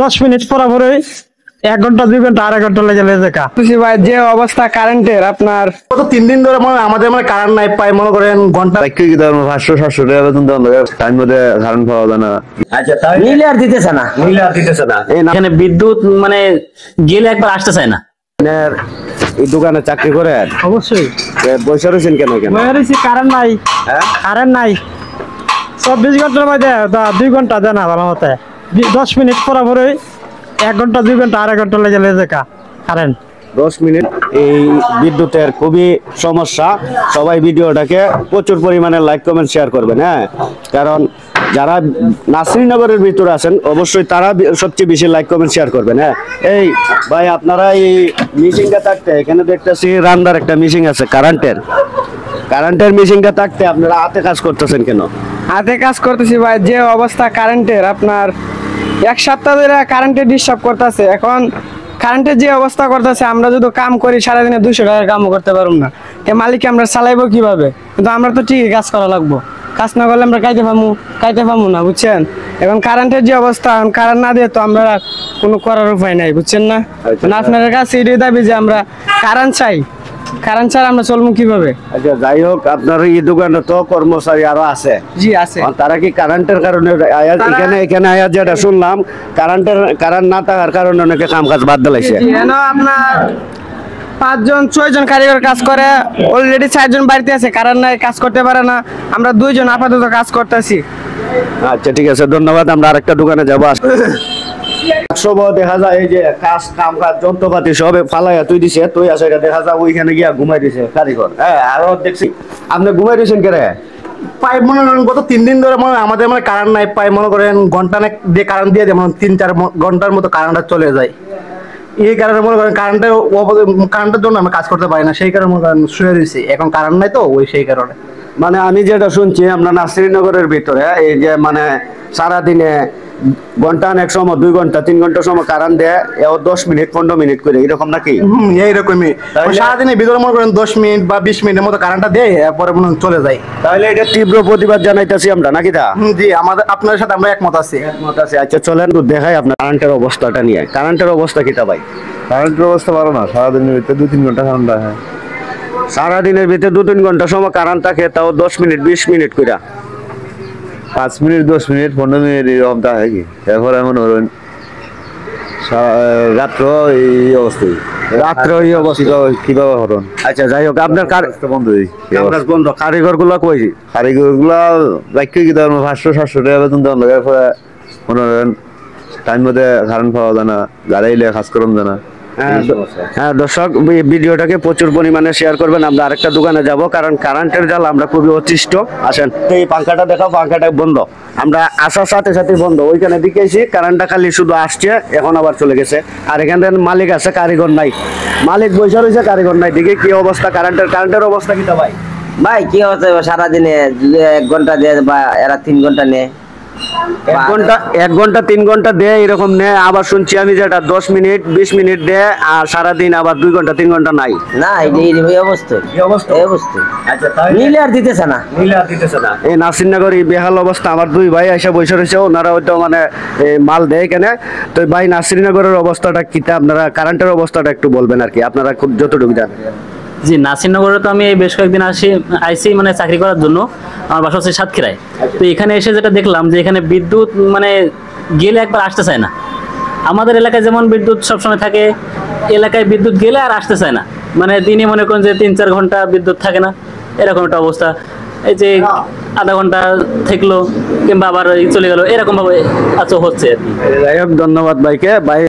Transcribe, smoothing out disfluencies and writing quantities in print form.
10 minute পরে 1 ঘন্টা 2 ঘন্টা 2.5 ঘন্টা লেগে যায়। ভাই যে অবস্থা কারেন্টের আপনার গত 3 দিন ধরে আমাদের কারেন্ট নাই, পাই মনে করেন ঘন্টা 500-700 টাকা বেতন দেওয়া লাগে, টাইম মধ্যে কারেন্ট পাওয়া যায় না। আচ্ছা তাহলে নিলে আর দিতেছে না এখানে বিদ্যুৎ মানে গেলে একবার আসতে চায় না। এই দোকানে চাকরি করে অবশ্যই বসে রয়েছেন কেন? কারেন্ট নাই, কারেন্ট নাই। 24 ঘন্টার মধ্যে 2 ঘন্টা দেয় না ভালো মতে। 10 মিনিট পরে 1 ঘন্টা 2 ঘন্টা 2.5 ঘন্টা লেগে যায় কারেন্ট। 10 মিনিট এই বিদ্যুতের খুবই সমস্যা। সবাই ভিডিওটাকে প্রচুর পরিমাণে লাইক কমেন্ট শেয়ার করবেন, হ্যাঁ, কারণ যারা নাসিরনগরের ভিতরে আছেন অবশ্যই তারা সবচেয়ে বেশি লাইক কমেন্ট শেয়ার করবেন। হ্যাঁ, এই ভাই আপনারা এই মিশিংটা থাকতে এখানে দেখতেছি রান্নার একটা মিশিং আছে কারেন্টের মিশিংটা থাকতে আপনারা হাতে কাজ করতেছেন কেন? হাতে কাজ করতেছি ভাই, যে অবস্থা কারেন্টের আপনার 1 সপ্তাহ ধরে কারেন্টের ডিস্টার্ব করতেছে। এখন কারেন্টের যে অবস্থা করতেছে, আমরা যদি কাম করি সারাদিনে 200 টাকার কামও করতে পারবো না। এ মালিককে আমরা চালাইবো কিভাবে? কিন্তু আমরা তো ঠিকই কাজ করা লাগবো, কাজ না করলে আমরা কাইতে পামু না, বুঝছেন? এখন কারেন্টের যে অবস্থা, কারেন্ট না দিয়ে তো আমরা কোনো করার উপায় নাই, বুঝছেন না? মানে আপনাদের কাছে এটাই দাবি যে আমরা কারেন্ট চাই, কারেন্ট ছাড়া আমরা চলবো কিভাবে? আচ্ছা, যাই হোক, আপনার এই দোকানে তো কর্মচারী আরো আছে। জি আছে। তারা কি কারেন্টের কারণে এখানে আয়া যেটা শুনলাম, কারেন্ট না থাকার কারণে অনেকে কাম কাজ বাদ দিলাইছে। আপনার 5-6 জন কারিগর কাজ করে, অলরেডি 4 জন বাড়িতে আছে, কারেন্ট নাই, কাজ করতে পারে না। আমরা 2 জন আপাতত কাজ করতেছি। আচ্ছা ঠিক আছে, ধন্যবাদ। আমরা আরেকটা দোকানে যাবো। সময় দেখা যায় এই যে কাম কাজ যন্ত্রপাতি সব ফালাইয়া তুই দিছে, তুই আসে দেখা যায় ওইখানে গিয়া ঘুমাই দিছে কারিগর। হ্যাঁ, আরো দেখছি আপনি ঘুমাই দিয়েছেন কেরে? পাই মনে করেন গত 3 দিন ধরে আমাদের কারেন্ট নাই, পাই মনে করেন ঘন্টা দিয়ে কারেন্ট দিয়ে যেমন 3-4 ঘন্টার মতো কারেন্টটা চলে যায়। এই কারণে মনে করেন কারেন্টের জন্য আমি কাজ করতে পারি না, সেই কারণে মনে করেন শুয়ে দিয়েছি। এখন কারেন্ট নাই তো সেই কারণে। মানে আমি যেটা শুনছি আপনার নাসিরনগরের ভিতরে এই যে মানে সারাদিনে ঘন্টা অনেক সময় 2 ঘন্টা 3 ঘন্টা সময় কারেন্ট দেয়, 10 মিনিট 15 মিনিট করে, এরকম নাকি? এইরকমই সারাদিনের ভিতরে মনে করেন 10 মিনিট বা 20 মিনিটের মতো কারেন্টটা দেয়, এরপরে মনে চলে যায়। তাহলে এটা তীব্র প্রতিবাদ জানাইতেছি আমরা, নাকি? জি, আপনার সাথে আমরা একমত আছি। আচ্ছা চলেন তো দেখাই আপনার কারেন্টের অবস্থাটা নিয়ে। কারেন্টের অবস্থা কিটা ভাই? কারেন্টের অবস্থা ভালো না, সারাদিনের ভিতরে 2-3 ঘন্টা কারেন্ট থাকে। সারাদিনের ভিতরে 2-3 ঘন্টা সময় কারেন্ট থাকে, তাও 10 মিনিট 20 মিনিট করে। 5 মিনিট 10 মিনিট 15 মিনিট এরকম থাকে কি। এরপর এমন ধরুন রাত্র এই অবস্থায় কিভাবে হরণ। আচ্ছা যাই হোক, আপনার বন্ধ বন্ধ, কারিগর গুলা কই? কারিগর গুলা রাখি কি ধরুন 500-700 টাকা বেতন দেওয়া লাগে। এরপরে মনে করেন টাইম মধ্যে কারেন্ট পাওয়া যায় না, গাড়াইলে কাজ করুন যায় না। হ্যাঁ দর্শক, ভিডিওটাকে প্রচুর পরিমাণে শেয়ার করবেন। আমরা আরেকটা দোকানে যাব, কারণ কারেন্টের জাল আমরা খুবই অতিষ্ঠ। আসেন, এই পাঙ্খাটা দেখাও, পাঙ্খাটা বন্ধ, আমরা আসার সাথে সাথে বন্ধ। ওইখানে দিকেছি কারেন্টটা খালি শুধু আসছে, এখন আবার চলে গেছে। আর এখানে মালিক আছে, কারিগর নাই। মালিক বসে রয়েছে, কারিগর নাই। দিকে কি অবস্থা কারেন্টের অবস্থা কিটা ভাই? ভাই কি অবস্থা, সারাদিনে 1 ঘন্টা দেয় বা এরা 3 ঘন্টা নেয়। 1 ঘন্টা 3 ঘন্টা দেয় এরকম নেয়। আবার শুনছি আমি যেটা 10 মিনিট 20 মিনিট দেয়, আর সারাদিন আবার 2 ঘন্টা 3 ঘন্টা নাই। না এই অবস্থা আচ্ছা, নিলে আর দিতেছে না। এই নাসিরনগর এই বেহাল অবস্থা। আমার 2 ভাই এসে বসে রয়েছে, ওনারা হয়তো মানে মাল দেয় এখানে। তো ভাই নাসিরনগরের অবস্থাটা কিটা, আপনারা কারেন্টের অবস্থাটা একটু বলবেন আর কি, আপনারা খুব যতটুকু জানেন। জি, নাসিরনগরে তো আমি বেশ কয়েকদিন আইসি মানে চাকরি করার জন্য। আমার বাসা হচ্ছে সাতক্ষীরায়। তো এখানে এসে যেটা দেখলাম যে এখানে বিদ্যুৎ মানে গেলে একবার আসতে চায় না। আমাদের এলাকায় যেমন বিদ্যুৎ সবসময় থাকে, এলাকায় বিদ্যুৎ গেলে আর আসতে চায় না। মানে দিনে মনে করেন যে 3-4 ঘন্টা বিদ্যুৎ থাকে না, এরকম একটা অবস্থা। এই যে আধা ঘন্টা থাকলো কিংবা আবার চলে গেল, এরকম ভাবে হচ্ছে আর কি। যাই হোক, ধন্যবাদ ভাইকে। ভাই